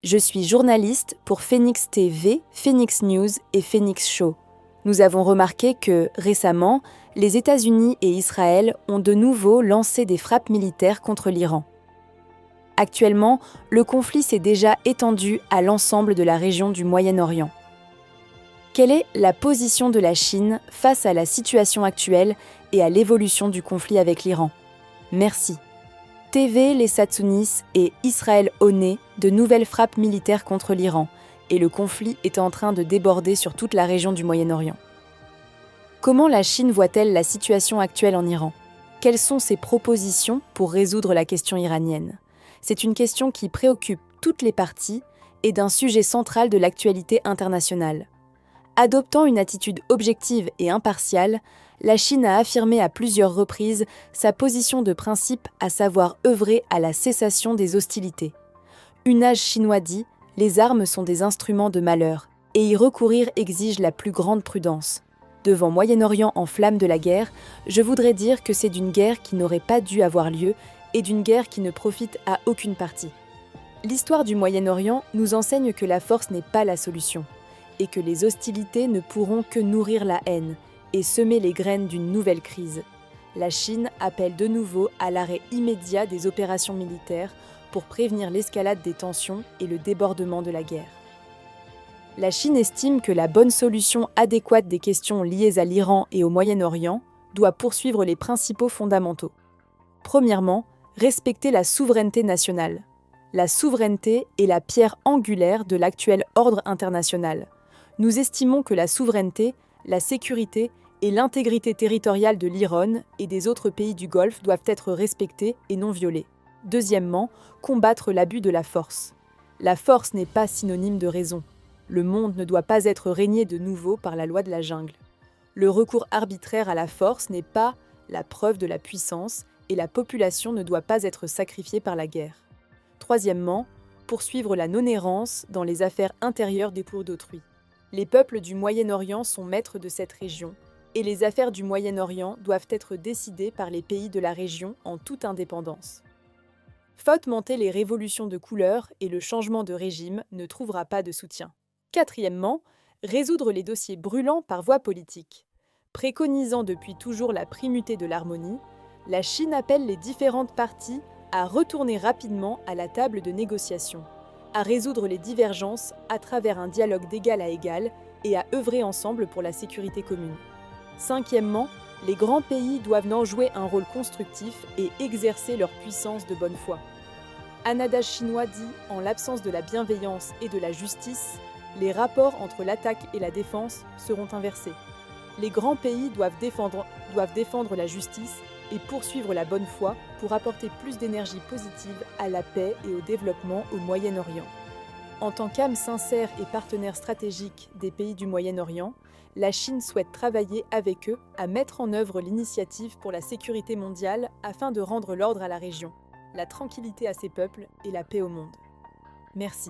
Je suis journaliste pour Phoenix TV, Phoenix News et Phoenix Show. Nous avons remarqué que, récemment, les États-Unis et Israël ont de nouveau lancé des frappes militaires contre l'Iran. Actuellement, le conflit s'est déjà étendu à l'ensemble de la région du Moyen-Orient. Quelle est la position de la Chine face à la situation actuelle et à l'évolution du conflit avec l'Iran? Merci. TV Les Satsounis et Israël Oné de nouvelles frappes militaires contre l'Iran, et le conflit est en train de déborder sur toute la région du Moyen-Orient. Comment la Chine voit-elle la situation actuelle en Iran? Quelles sont ses propositions pour résoudre la question iranienne? C'est une question qui préoccupe toutes les parties et d'un sujet central de l'actualité internationale. Adoptant une attitude objective et impartiale, la Chine a affirmé à plusieurs reprises sa position de principe, à savoir œuvrer à la cessation des hostilités. Une âge chinois dit « Les armes sont des instruments de malheur » et y recourir exige la plus grande prudence. Devant Moyen-Orient en flammes de la guerre, je voudrais dire que c'est d'une guerre qui n'aurait pas dû avoir lieu et d'une guerre qui ne profite à aucune partie. L'histoire du Moyen-Orient nous enseigne que la force n'est pas la solution et que les hostilités ne pourront que nourrir la haine et semer les graines d'une nouvelle crise. La Chine appelle de nouveau à l'arrêt immédiat des opérations militaires pour prévenir l'escalade des tensions et le débordement de la guerre. La Chine estime que la bonne solution adéquate des questions liées à l'Iran et au Moyen-Orient doit poursuivre les principaux fondamentaux. Premièrement, respecter la souveraineté nationale. La souveraineté est la pierre angulaire de l'actuel ordre international. Nous estimons que la souveraineté, la sécurité et l'intégrité territoriale de l'Iran et des autres pays du Golfe doivent être respectées et non violées. Deuxièmement, combattre l'abus de la force. La force n'est pas synonyme de raison. Le monde ne doit pas être régné de nouveau par la loi de la jungle. Le recours arbitraire à la force n'est pas la preuve de la puissance et la population ne doit pas être sacrifiée par la guerre. Troisièmement, poursuivre la non-errance dans les affaires intérieures des peuples d'autrui. Les peuples du Moyen-Orient sont maîtres de cette région, et les affaires du Moyen-Orient doivent être décidées par les pays de la région en toute indépendance. Fomenter les révolutions de couleur et le changement de régime ne trouvera pas de soutien. Quatrièmement, résoudre les dossiers brûlants par voie politique. Préconisant depuis toujours la primauté de l'harmonie, la Chine appelle les différentes parties à retourner rapidement à la table de négociation, à résoudre les divergences à travers un dialogue d'égal à égal et à œuvrer ensemble pour la sécurité commune. Cinquièmement, les grands pays doivent en jouer un rôle constructif et exercer leur puissance de bonne foi. Un adage chinois dit « En l'absence de la bienveillance et de la justice, les rapports entre l'attaque et la défense seront inversés. Les grands pays doivent défendre la justice et poursuivre la bonne foi pour apporter plus d'énergie positive à la paix et au développement au Moyen-Orient. En tant qu'âme sincère et partenaire stratégique des pays du Moyen-Orient, la Chine souhaite travailler avec eux à mettre en œuvre l'initiative pour la sécurité mondiale afin de rendre l'ordre à la région, la tranquillité à ses peuples et la paix au monde. Merci.